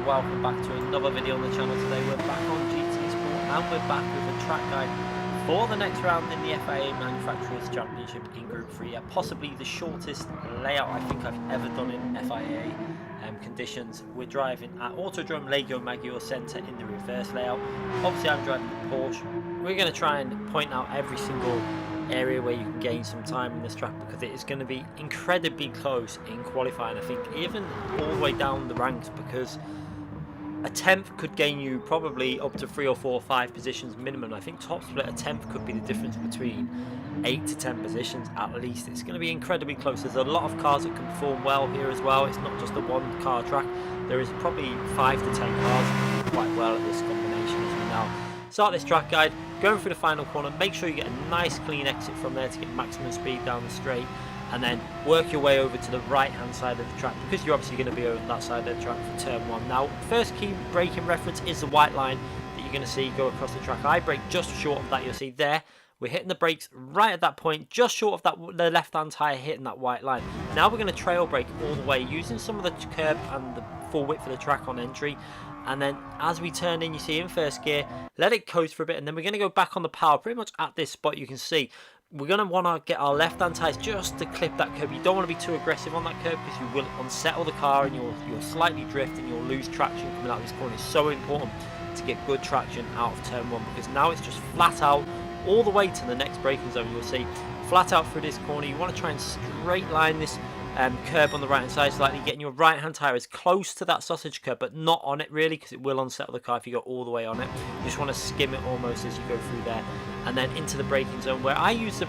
and welcome back to another video on the channel. Today we're back on GT Sport and we're back with a track guide for the next round in the FIA Manufacturers Championship in Group 3. Possibly the shortest layout I think I've ever done in FIA conditions. We're driving at Autodrome Lago Maggiore Centre in the reverse layout. Obviously I'm driving the Porsche. We're going to try and point out every single area where you can gain some time in this track, because it is going to be incredibly close in qualifying. I think even all the way down the ranks, because a 10th could gain you probably up to 3 or 4 or 5 positions minimum. I think top split, a 10th could be the difference between 8 to 10 positions at least. It's going to be incredibly close. There's a lot of cars that can perform well here as well. It's not just a one car track. There is probably 5 to 10 cars that do quite well at this combination as we now start this track guide. Going through the final corner, make sure you get a nice clean exit from there to get maximum speed down the straight, and then work your way over to the right hand side of the track, because you're obviously going to be over that side of the track for turn 1. Now, first key braking reference is the white line that you're going to see go across the track. I brake just short of that. You'll see there we're hitting the brakes right at that point, just short of that, the left hand tyre hitting that white line. Now we're going to trail brake all the way using some of the curb and the full width of the track on entry. And then as we turn in, you see in first gear, let it coast for a bit, and then we're going to go back on the power pretty much at this spot. You can see we're going to want to get our left hand tyres just to clip that curb. You don't want to be too aggressive on that curb, because you will unsettle the car and you'll slightly drift and you'll lose traction coming out of this corner. It's so important to get good traction out of turn 1, because now it's just flat out all the way to the next braking zone. You'll see flat out through this corner. You want to try and straight line this curb on the right hand side slightly, getting your right hand tyre as close to that sausage curb, but not on it really, because it will unsettle the car if you go all the way on it. You just want to skim it almost as you go through there, and then into the braking zone, where I use the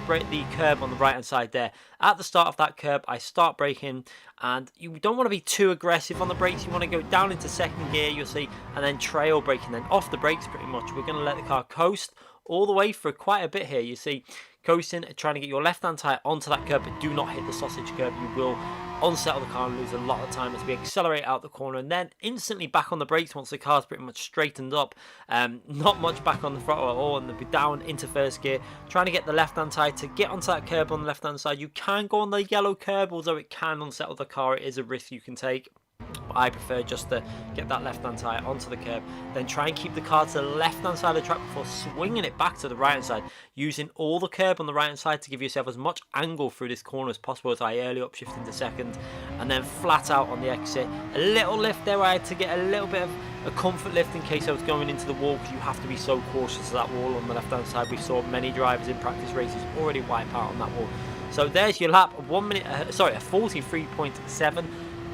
curb on the right hand side there. At the start of that curb, I start braking, and you don't want to be too aggressive on the brakes. You want to go down into second gear, you'll see, and then trail braking, then off the brakes pretty much. We're going to let the car coast all the way for quite a bit here. You see, coasting, trying to get your left hand tyre onto that curb, but do not hit the sausage curb. You will unsettle the car and lose a lot of time as we accelerate out the corner, and then instantly back on the brakes once the car's pretty much straightened up. Not much back on the throttle at all, and they'll be down into first gear, trying to get the left hand tyre to get onto that curb on the left hand side. You can go on the yellow curb, although it can unsettle the car. It is a risk you can take. I prefer just to get that left hand tyre onto the curb, then try and keep the car to the left hand side of the track before swinging it back to the right hand side, using all the curb on the right hand side to give yourself as much angle through this corner as possible, as I early upshift into second, and then flat out on the exit. A little lift there, I had to get a little bit of a comfort lift in case I was going into the wall, because you have to be so cautious of that wall on the left hand side. We saw many drivers in practice races already wipe out on that wall. So there's your lap, a 43.7.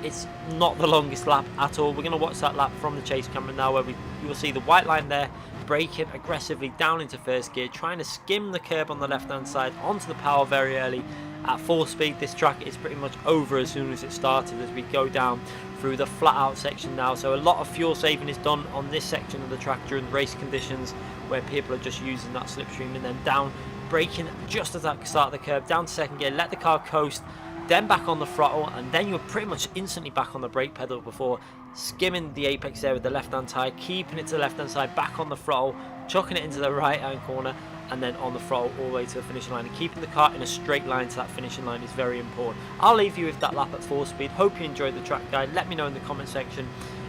It's not the longest lap at all. We're going to watch that lap from the chase camera now, where you'll see the white line there, braking aggressively down into first gear, trying to skim the curb on the left hand side onto the power very early at full speed. This track is pretty much over as soon as it started, as we go down through the flat out section now. So a lot of fuel saving is done on this section of the track during race conditions, where people are just using that slipstream, and then down, braking just as that start of the curb, down to second gear, let the car coast, then back on the throttle, and then you're pretty much instantly back on the brake pedal before skimming the apex there with the left hand tyre, keeping it to the left hand side, back on the throttle, chucking it into the right hand corner, and then on the throttle all the way to the finishing line. And keeping the car in a straight line to that finishing line is very important. I'll leave you with that lap at full speed. Hope you enjoyed the track guide. Let me know in the comment section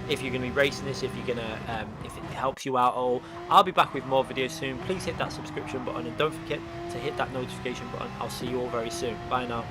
if you're going to be racing this, if you're going to, if it helps you out at all. I'll be back with more videos soon. Please hit that subscription button, and don't forget to hit that notification button. I'll see you all very soon. Bye now.